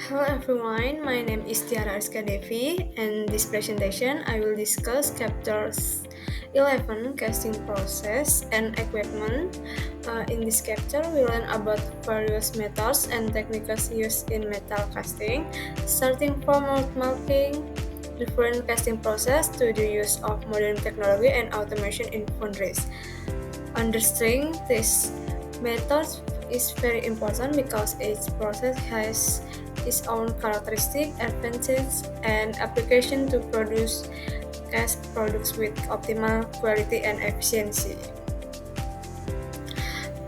Hello everyone, my name is Tiara Ariska Devi, and this presentation I will discuss chapters 11 casting process and equipment. In this chapter we learn about various methods and techniques used in metal casting, starting from marking different casting process to the use of modern technology and automation in foundries. Understanding this method is very important because each process has its own characteristic, advantages, and application to produce cast products with optimal quality and efficiency.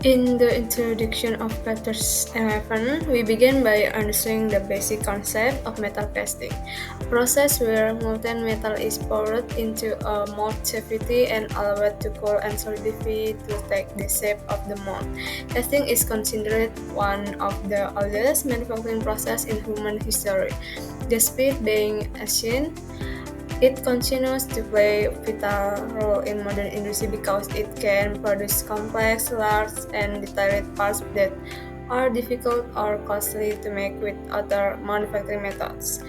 In the introduction of chapters 11, we begin by understanding the basic concept of metal casting, a process where molten metal is poured into a mold cavity and allowed to cool and solidify to take the shape of the mold. Casting is considered one of the oldest manufacturing processes in human history. Despite being ancient, it continues to play a vital role in modern industry because it can produce complex, large, and detailed parts that are difficult or costly to make with other manufacturing methods.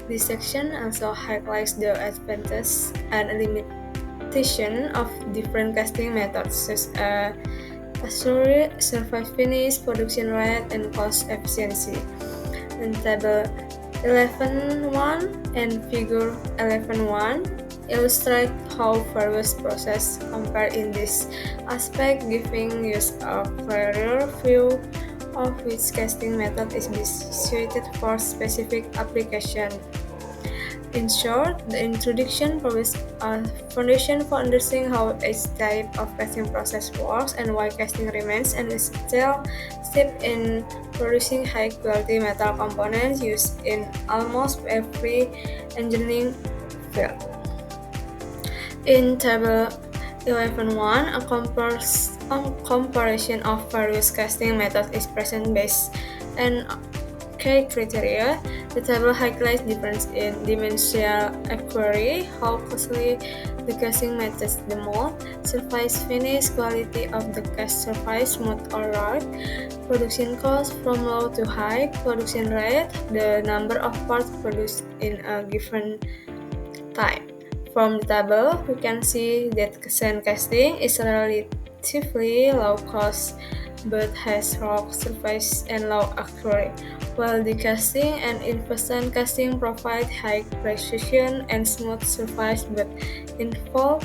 This section also highlights the advantages and limitations of different casting methods, such as surface finish, production rate, and cost efficiency. In table 11.1 and figure 11.1 illustrate how various processes compare in this aspect, giving us a clearer view of which casting method is best suited for specific application. In short, the introduction provides a foundation for understanding how each type of casting process works and why casting remains an essential step in producing high-quality metal components used in almost every engineering field. In Table 11.1, a comparison of various casting methods is present based on key criteria. The table highlights difference in dimensional accuracy, how closely the casting matches the mold, surface finish, quality of the cast surface, smooth or rough, production cost from low to high, production rate, the number of parts produced in a given time. From the table, we can see that sand casting is relatively low cost but has rough surface and low accuracy, while the casting and investment casting provide high precision and smooth surface but involve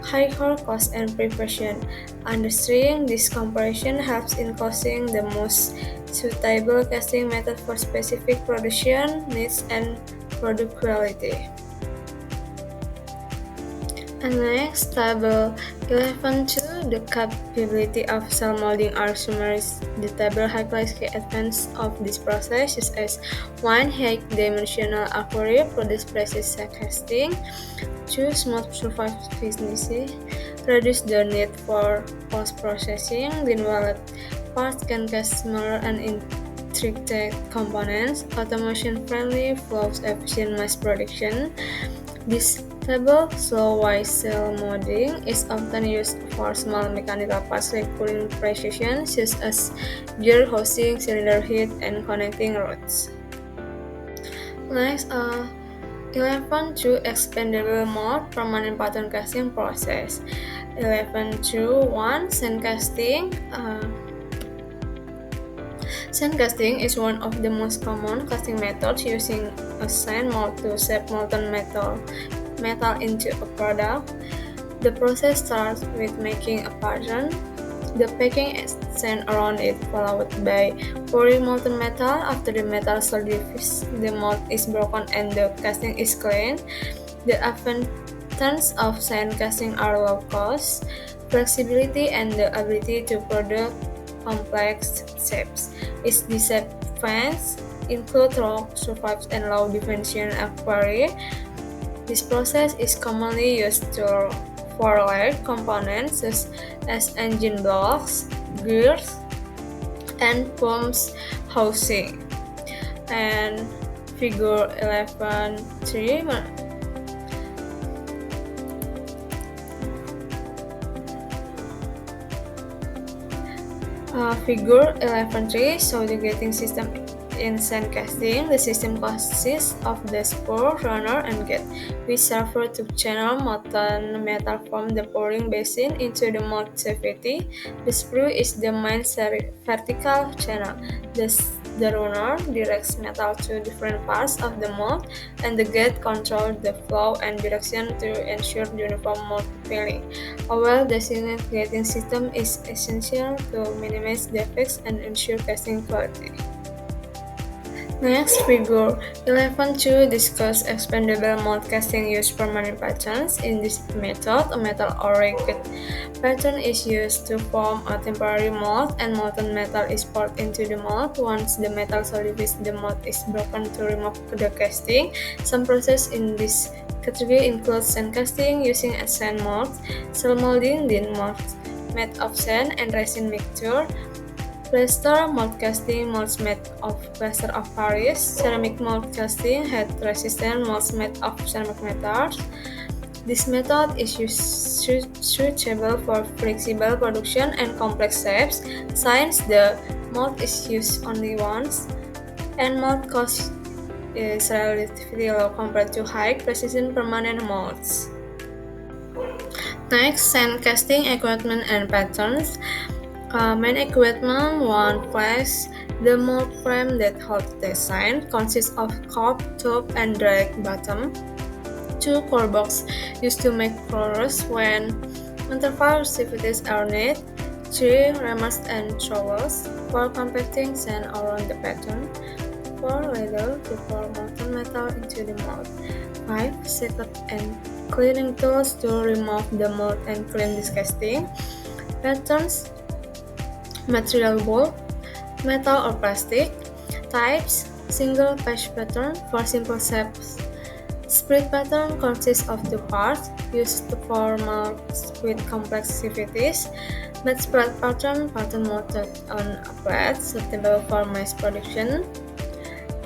higher cost and preparation. Understanding this comparison helps in choosing the most suitable casting method for specific production needs and product quality. And next, table 11.2, the capability of cell molding are summarized. The table highlights key advantages of this process, such as 1. High dimensional accuracy, produce precise casting. 2. Smooth surface finish, reduce the need for post-processing. Then while parts can cast smaller and intricate components, automation-friendly, flows efficient mass production. This table shows why cell molding is often used for small mechanical parts like cooling precision, such as gear housing, cylinder head, and connecting rods. Next, 11.2 expandable mold permanent pattern casting process. 11.2.1 sand casting. Sand casting is one of the most common casting methods using a sand mold to shape molten metal into a product. The process starts with making a pattern. The packing is sand around it, followed by pouring molten metal. After the metal solidifies, the mold is broken and the casting is cleaned. The advantages of sand casting are low cost, flexibility, and the ability to produce complex shapes. Its disadvantages include rough surface and low dimensional accuracy. This process is commonly used for large components such as engine blocks, gears, and pumps housing. And figure 11.3 Figure 11.3 shows the gating system In sand casting, the system consists of the spur, runner, and gate, which serve to channel molten metal from the pouring basin into the mold cavity. The sprue is the main vertical channel. The runner directs metal to different parts of the mold, and the gate controls the flow and direction to ensure uniform mold filling. A well-designated gating system is essential to minimize defects and ensure casting quality. Next, figure 11.2 discuss expandable mold casting use permanent patterns. In this method, a metal or rigid pattern is used to form a temporary mold, and molten metal is poured into the mold. Once the metal solidifies, the mold is broken to remove the casting. Some processes in this category include sand casting using a sand mold, cell molding, din molds made of sand and resin mixture, plaster mold casting, molds made of plaster of Paris, ceramic mold casting, heat-resistant molds made of ceramic metals. This method is suitable for flexible production and complex shapes, since the mold is used only once, and mold cost is relatively low compared to high-precision permanent molds. Next, sand casting equipment and patterns. Main equipment: 1. Flash. The mold frame that holds the sand consists of cup, tube, and drag bottom. 2. Core box, used to make floors when interval activities are needed. 3. Rammers and trowels for compacting sand around the pattern. 4. Ladle to pour molten metal into the mold. 5. Secant and cleaning tools to remove the mold and clean this casting. Patterns: material: wool, metal or plastic. Types: single patch pattern for simple shapes. Split pattern consists of two parts, used for molds with complex activities. Matte spread pattern mounted on a plate, suitable for mass production.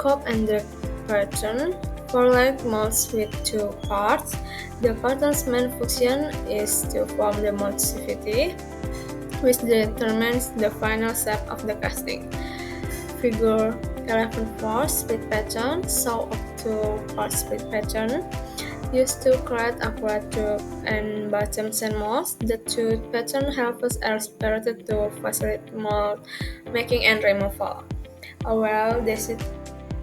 Cup and drag pattern for leg molds with two parts. The pattern's main function is to form the mold cavity, which determines the final shape of the casting. Figure 11.4 split pattern show up to part split pattern used to create accurate tube and bottom sand molds. The two pattern helps are separated to facilitate mold making and removal. A well-designed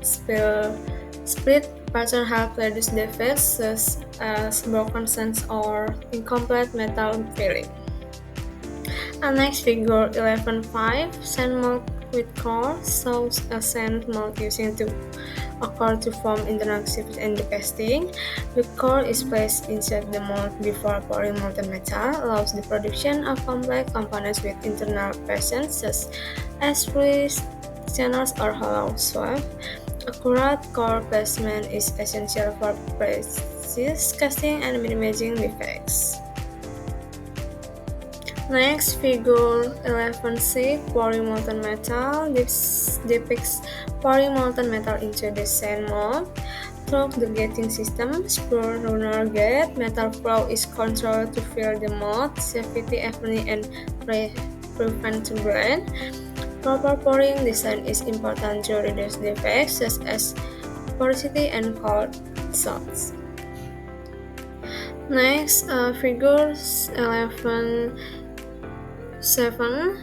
split pattern helps reduce defects such as broken sands or incomplete metal filling. Next, figure 11.5 sand mold with core shows a sand mold using a core to form internal cavity in the casting. The core is placed inside the mold before pouring molten metal, allows the production of complex components with internal pressures such as fluids, channels, or hollow swab. Accurate core placement is essential for precise casting and minimizing defects. Next, figure 11c, pouring molten metal. This depicts pouring molten metal into the sand mold. Through the gating system, spur runner gate, metal flow is controlled to fill the mold, cavity evenly and prevent turbulence. Proper pouring design is important to reduce defects such as porosity and cold shots. Next, figures 11.7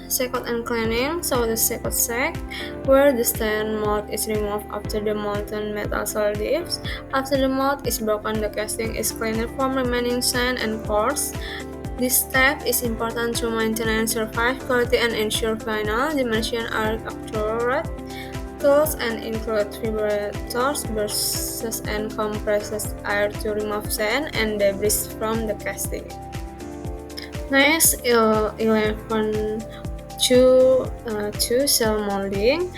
secant and cleaning. So the secant sack, where the sand mold is removed after the molten metal solidifies. After the mold is broken, the casting is cleaned from remaining sand and pores. This step is important to maintain surface quality and ensure final dimensions are accurate. Tools and include vibrators, brushes, and compressed air to remove sand and debris from the casting. Next, 11.2 cell molding,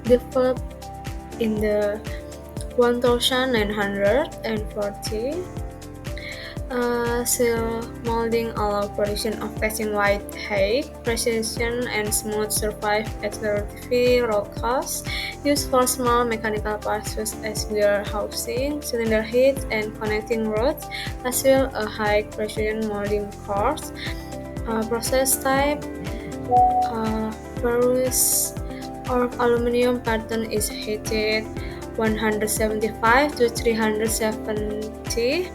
developed in the 1940. Cell molding allows production of casting with high precision and smooth surface at relatively low cost. Used for small mechanical parts such as gear housing, cylinder heads, and connecting rods, as well as high precision molding cores. Process type: various of aluminium pattern is heated 175 to 370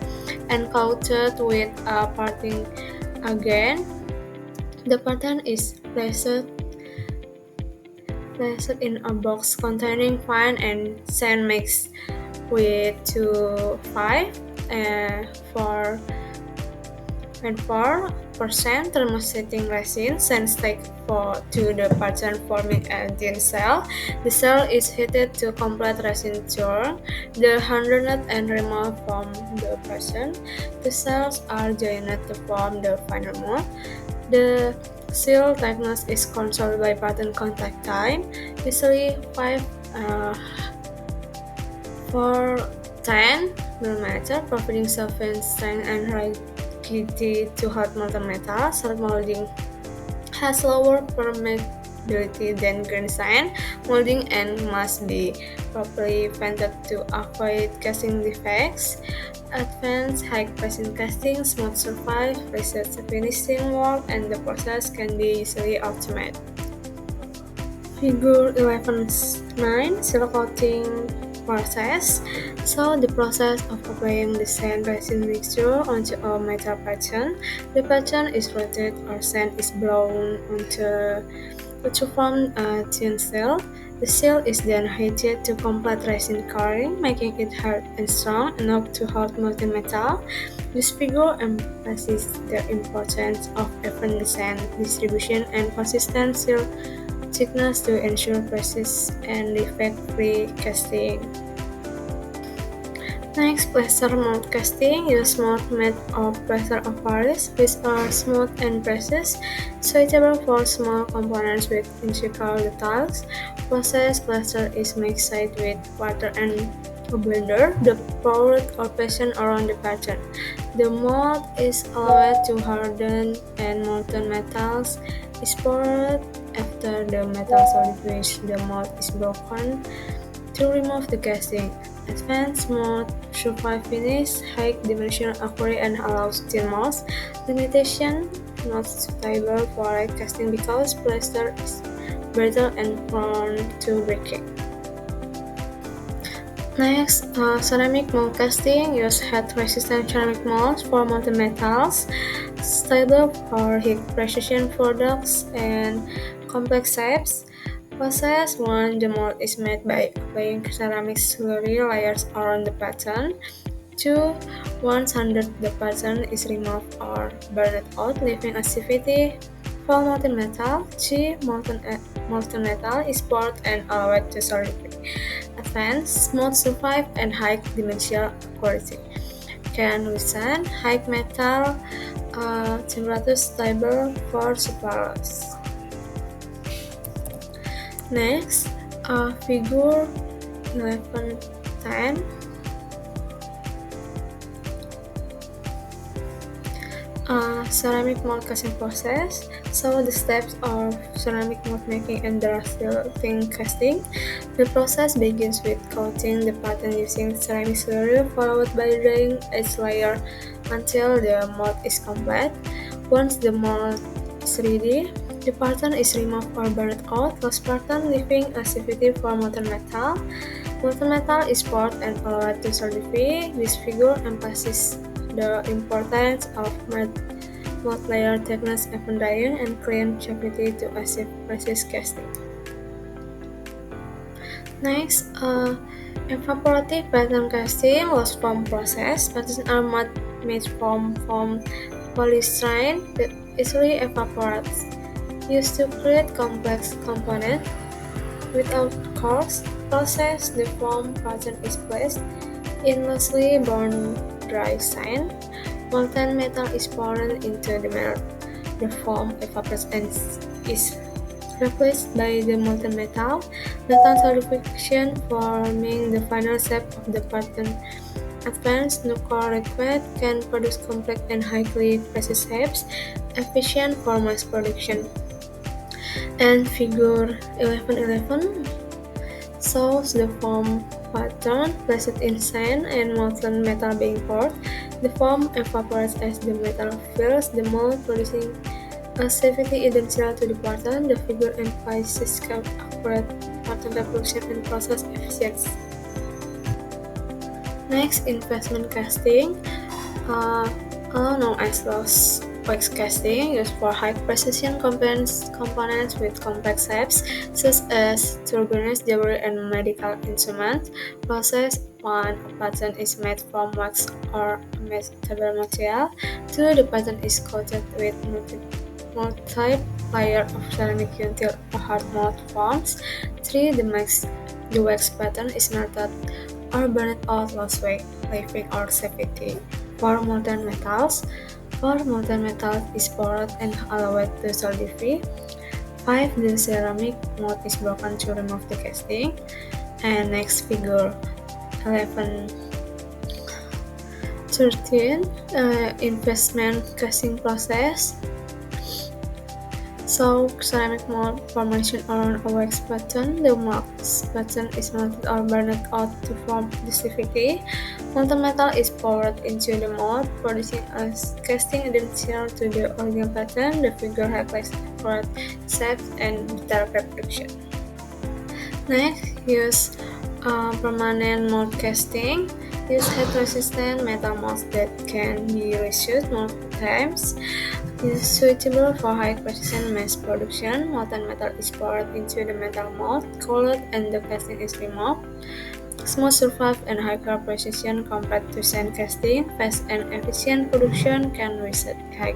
and coated with a parting agent. The pattern is placed in a box containing fine and sand mixed with 2.5 4 and 4% thermosetting resin, sand stick to the pattern forming a thin cell. The cell is heated to complete resin cure. The hardened and removed from the pattern. The cells are joined to form the final mold. The seal thickness is controlled by pattern contact time, usually 5 for 10 mm, providing sufficient strength and rigidity to hold molten metal. Salt molding has lower permeability than grain sand molding and must be properly vented to avoid casting defects. Advanced high-precision casting, smooth surface, precious finishing work, and the process can be easily automated. Figure 11.9 Seal coating process. So the process of applying the sand resin mixture onto a metal pattern. The pattern is rotated or sand is blown to form a thin seal. The seal is then heated to complete resin curing, making it hard and strong enough to hold molten metal. This figure emphasizes the importance of even sand distribution and consistent seal thickness to ensure precise and defect-free casting. Next, plaster mold casting. Use mold made of plaster of Paris, which are smooth and precise, suitable for small components with integral details. Process plaster is mixed with water and a blender. The poured or patient around the pattern. The mold is allowed to harden and molten metals is poured after the metal solidifies. The mold is broken to remove the casting. Advanced mold survive finish, high dimensional accuracy and allows thin molds. Limitation: not suitable for light casting because plaster is brittle and prone to breaking. Next, ceramic mold casting. Use heat-resistant ceramic molds for molten metals, stable for heat precision products and complex shapes. Process 1. The mold is made by applying ceramic slurry layers around the pattern. 2. Once hardened, the pattern is removed or burned out, leaving a cavity for molten metal. 3. Molten metal is poured and allowed to solidify. Advanced, smooth survive and high dimensional accuracy. Can withstand high metal temperature, stable for suppliers. Next, figure 11.10. Ceramic mold casting process. So the steps of ceramic mold making and thin casting. The process begins with coating the pattern using ceramic slurry, followed by drying each layer until the mold is complete. Once the mold is ready, the pattern is removed or burned out, lost pattern leaving a cavity for molten metal. Molten metal is poured and allowed to solidify. This figure emphasizes the importance of mold layer thickness upon drying and clean cavity to achieve precise casting. Next, evaporative pattern casting, lost form process. Patterns are made from polystyrene that easily evaporates. Used to create complex components. Without coarse process, the foam pattern is placed in loosely bound dry sand. Molten metal is poured into the metal. The foam evaporates and is replaced by the molten metal. Latent solidification forming the final shape of the pattern. Advanced nuclear reactor can produce complex and highly precise shapes, efficient for mass production. And figure 11.11 shows the foam pattern placed in sand and molten metal being poured. The foam evaporates as the metal fills the mold, producing a cavity identical to the pattern. The figure emphasizes accurate metal reproduction and process efficiency. Next, investment casting, known as low wax casting, used for high precision components with complex shapes, such as turbines, jewelry, and medical instruments. Process 1. A pattern is made from wax or metallable material. 2. The pattern is coated with multi-layer of ceramic until a hard mold forms. 3. The wax pattern is melted or burned out lost weight, leaving or safety. For molten metals, is poured and allowed to solidify. 5. The ceramic mold is broken to remove the casting. And next, figure 11. 13. Investment casting process. So, ceramic mold formation around a wax pattern. The wax pattern is melted or burned out to form the cavity. Molten metal is poured into the mold, producing a casting identical to the original pattern. The figure highlights accurate shape and detailed reproduction. Next, use permanent mold casting. Use heat-resistant metal molds that can be reused multiple times. It is suitable for high-precision mass production. Molten metal is poured into the metal mold, cooled, and the casting is removed. Smooth surface and higher precision compared to sand casting. Fast and efficient production can reset high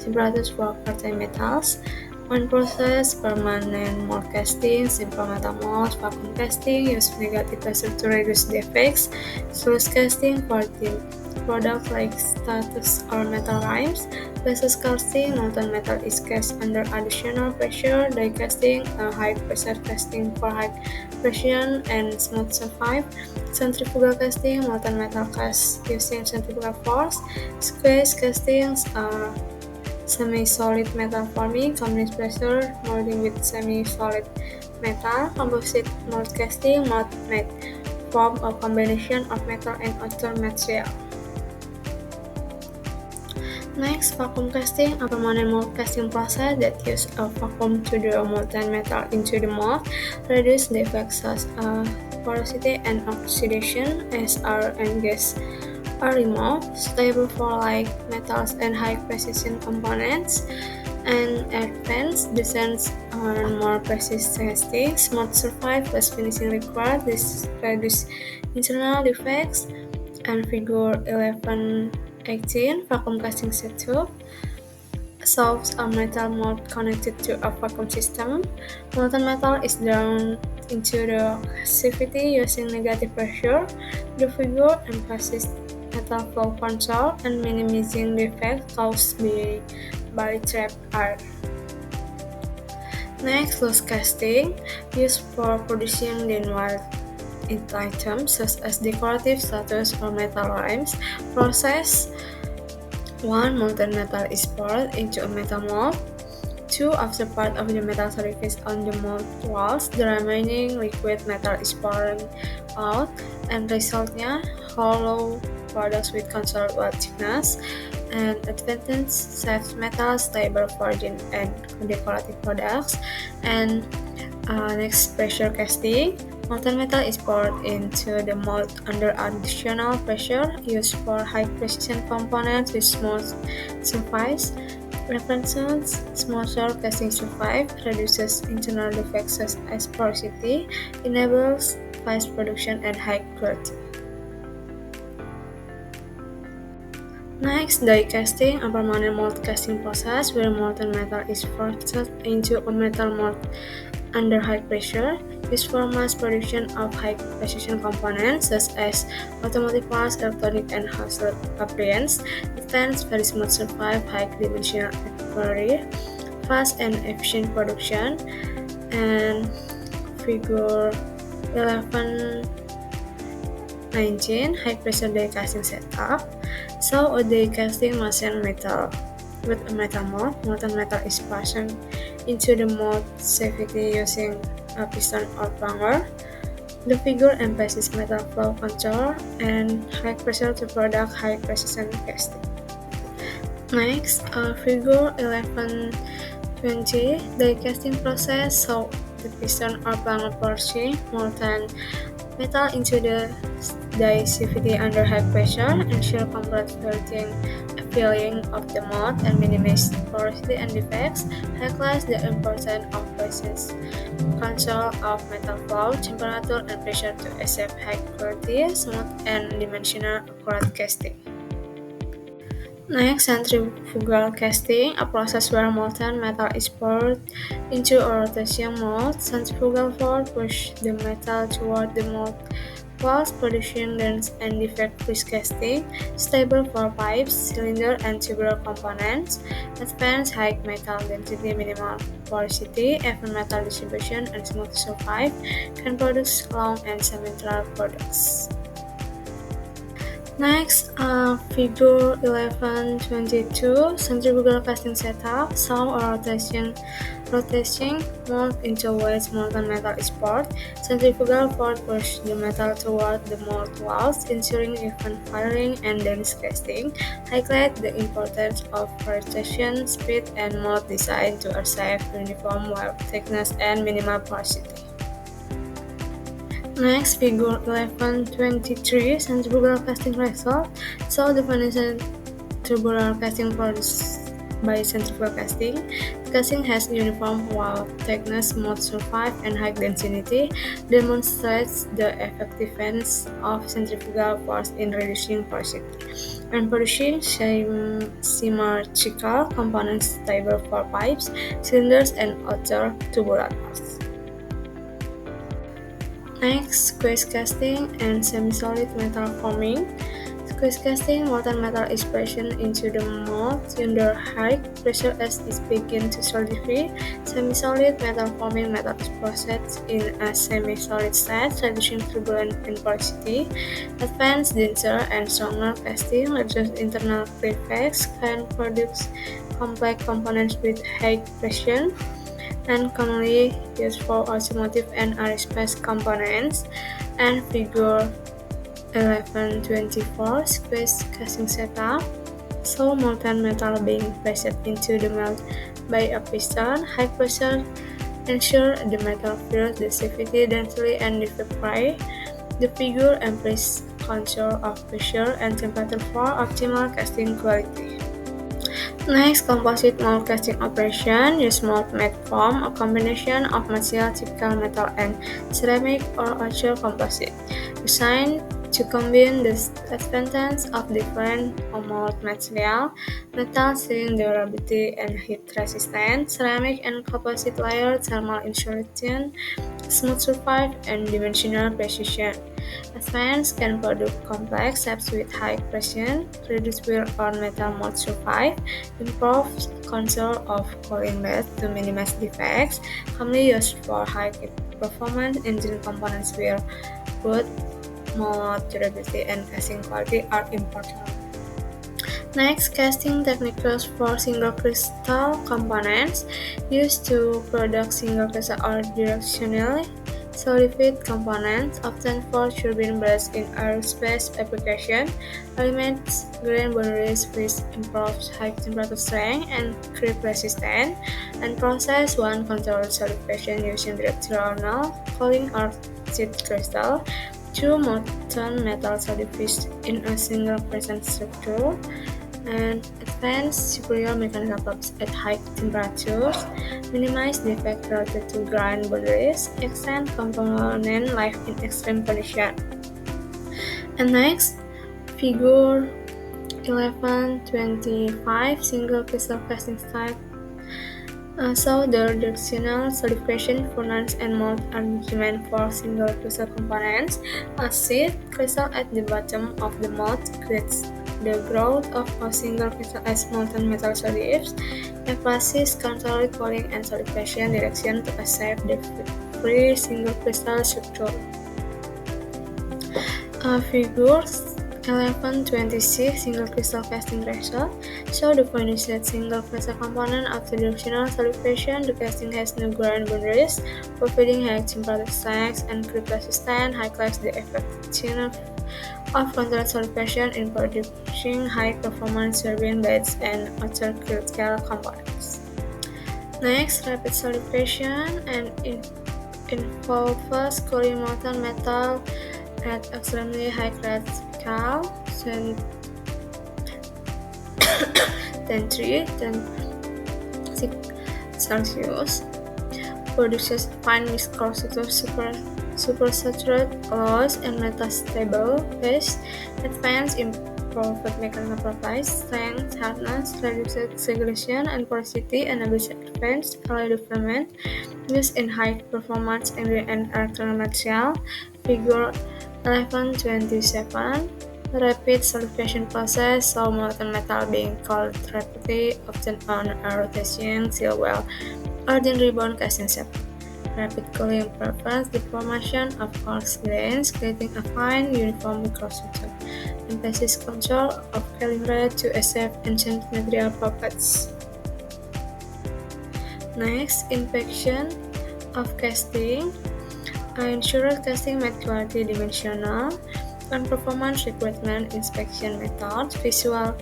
temperatures for fertile metals. One process: permanent mold casting, simple metal mold, vacuum casting, use negative pressure to reduce defects, sluice casting for thin products like statues or metal rimes. Process casting, molten metal is cast under additional pressure. Die casting, high pressure casting for high precision and smooth surface. Centrifugal casting, molten metal cast using centrifugal force. Squeeze castings, semi-solid metal forming, continuous pressure molding with semi-solid metal. Composite mold casting, mold made from a combination of metal and other material. Next, vacuum casting, a permanent mold casting process that uses a vacuum to draw molten metal into the mold, reduce defects such as porosity and oxidation as air and gas are removed, stable for light metals and high precision components, and advanced designs on more precise casting, smooth surface, less finishing required, this reduce internal defects, and figure 11-18, vacuum casting setup. Solves a metal mold connected to a vacuum system. Molten metal is drawn into the cavity using negative pressure. The figure emphasizes metal flow control and minimizing defects caused by trapped air. Next, loose casting, used for producing thin-walled items such as decorative statues or metal rimes. Process 1. Molten metal is poured into a metal mold. 2. After part of the metal surface on the mold walls, the remaining liquid metal is poured out, and resultnya hollow products with controlled wall thickness and advantage saves metal stable for thin and decorative products. And next, pressure casting. Molten metal is poured into the mold under additional pressure, used for high precision components with smooth surface. References: smoother casting surface reduces internal defects such as porosity, enables fast production and high quality. Next, die casting, a permanent mold casting process where molten metal is forced into a metal mold under high pressure, used for mass production of high precision components such as automotive parts, electronic and household appliances. Advanced, very smooth surface, high dimensional accuracy, fast and efficient production. And figure 11-19, high pressure die casting setup. So, a die casting machine metal with a metal mold. Molten metal is passed into the mold cavity using a piston or plunger. The figure emphasizes metal flow control and high pressure to product high precision casting. Next, figure 11-20, die casting process. So, with piston or planar pushing molten metal into the die cavity under high pressure, ensure complete filling of the mold and minimize porosity and defects. Highlights the importance of precise control of metal flow, temperature, and pressure to achieve high quality, smooth, and dimensional accurate casting. Next, centrifugal casting, a process where molten metal is poured into a rotation mold. Centrifugal force push the metal toward the mold whilst producing dense and defect-free casting, stable for pipes, cylinder, and tubular components. Advanced high metal density, minimal porosity, even metal distribution, and smooth surface can produce long and symmetrical products. Next, figure 11.22, centrifugal casting setup. So a rotating mold into which molten metal is poured. Centrifugal force pushes the metal toward the mold walls, ensuring even firing and dense casting. Highlight the importance of rotation, speed, and mold design to achieve uniform weld thickness and minimal porosity. Next, figure 11.23, centrifugal casting result. So the definition tubular casting produced by centrifugal casting. The casting has uniform wall thickness, smooth surface, and high density, demonstrates the effectiveness of centrifugal force in reducing porosity and producing symmetrical components stable for pipes, cylinders, and other tubular parts. Next, squeeze casting and semi-solid metal forming. Squeeze casting, molten metal is pressed into the mold under high pressure as it begins to solidify. Semi-solid metal forming method is processed in a semi-solid state, reducing turbulence and porosity. Advanced, denser, and stronger casting reduces internal defects, can produce complex components with high pressure, and commonly used for automotive and aerospace components. And figure 11.24, squeeze casting setup. So molten metal being pressed into the mold by a piston. High pressure ensure the metal fills the cavity densely and defect-free. The figure implies control of pressure and temperature for optimal casting quality. Next, composite mold casting operation. Use mold made from a combination of material typical metal and ceramic or other composite. Designed to combine the advantages of different mold material, metal sealing durability and heat resistance, ceramic and composite layer thermal insulation, smooth surface, and dimensional precision. Advanced can produce complex shapes with high pressure, reduce wear on metal mold surface, improve control of cooling rates to minimize defects, commonly used for high performance engine components where both mold durability and casting quality are important. Next, casting techniques for single crystal components used to produce single crystal or directionally solidified components, often for turbine blades in aerospace application. Elements grain boundaries with improved high temperature strength and creep resistance, and process 1 controlled solidification using directional cooling or seed crystal. 2 molten metal solidified in a single present structure, and advanced superior mechanical properties at high temperatures, minimize defect related to grain boundaries, extend component life in extreme conditions. And next, figure 11.25, single crystal casting type. So the directional solidification furnace and mold arrangement for single crystal components. A seed crystal at the bottom of the mold creates the growth of a single crystal as molten metal solidifies. Emphasis control cooling and solidification direction to achieve the free single crystal structure. Figures 11.26, single crystal casting result. So the finished single crystal component after directional solidification, the casting has no grain boundaries, providing high temperature strength and creep resistance, highlights the effectiveness of controlled solidification in producing high-performance turbine blades and other critical components. Next, rapid solidification and involves cooling molten metal at extremely high critical 10 Celsius, produces fine viscosity supersaturated alloys and metastable phase, advanced improved mechanical properties, strength, hardness, reduced segregation and porosity, enables advanced alloy development used in high-performance engine and electronic material. Figure 1127. Rapid solidification process, so molten metal being cooled rapidly, often on a rotation seal well, or in rebound casting shape. Rapid cooling prevents the formation of coarse grains, creating a fine, uniform microstructure. Emphasis control of calibrate to achieve ancient material properties. Next, inspection of casting. Ensure casting met quality dimensional and performance requirement inspection methods. Visual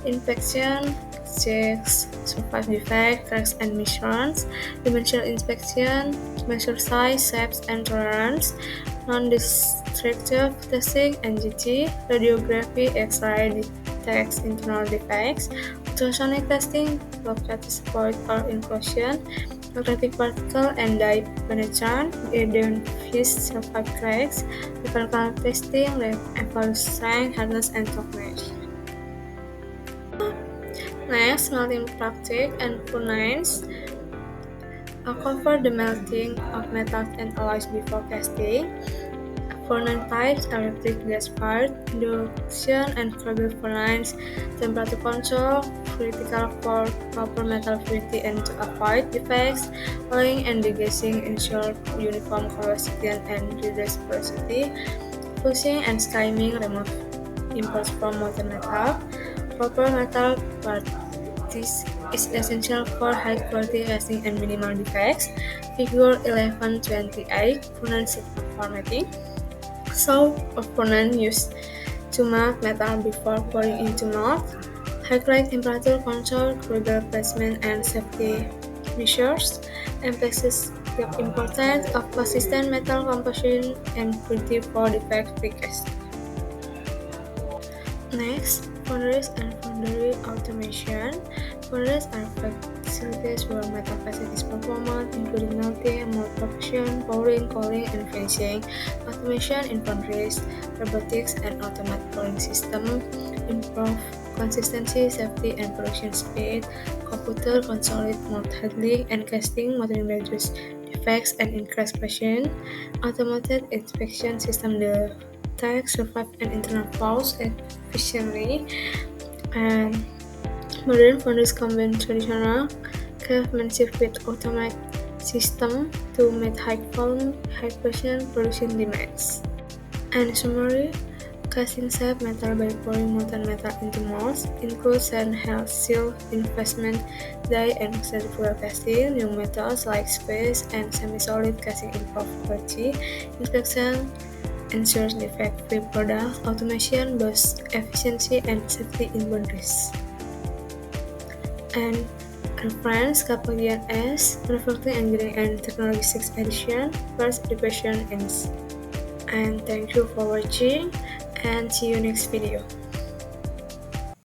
inspection checks surface defect, cracks and misruns. Dimensional inspection measure size, shapes and tolerance. Non-destructive testing NGT. Radiography X-ray detects internal defects. Ultrasonic testing locates void or inclusion. Magnetic particle and dye penetrant, identifies surface cracks. Mechanical testing evaluates strength, hardness, and toughness. Next, melting practice and furnace. Cover the melting of metals and alloys before casting. Furnace types: electric gas-fired, induction, and crucible furnace. Temperature control critical for proper metal purity and to avoid defects. Oiling and degassing ensure uniform velocity and reduce porosity. Flushing and skimming remove impurities from molten metal. Proper metal practice is essential for high quality casting and minimal defects. Figure 1128 furnace formatting. So, opponent used to melt metal before pouring into mold. High temperature control, crucible placement, and safety measures. Emphasizes the importance of consistent metal composition and purity for defect-free casting. Next, foundries and foundry automation. Foundries are facilities where metal casting is performed, including melting, mold production, pouring, cooling, and finishing. Automation in foundries, robotics, and automated pouring system improve consistency, safety, and production speed. Computer consolidate mold handling and casting, modeling reduce defects and increase precision. Automated inspection system detect surface and internal flaws efficiently. And modern foundries combine traditional craftsmanship with automated system to meet high volume, high precision production demands. And summary, casting shape metal by pouring molten metal into molds includes handheld seal, investment, die, and centrifugal casting. New methods like space and semi-solid casting improve quality. Inspection ensures defect-free products. Automation boosts efficiency and safety in foundries. And reference Kalpakjian S. Manufacturing Engineering and Technology 6th edition. First edition ends. And thank you for watching and see you next video.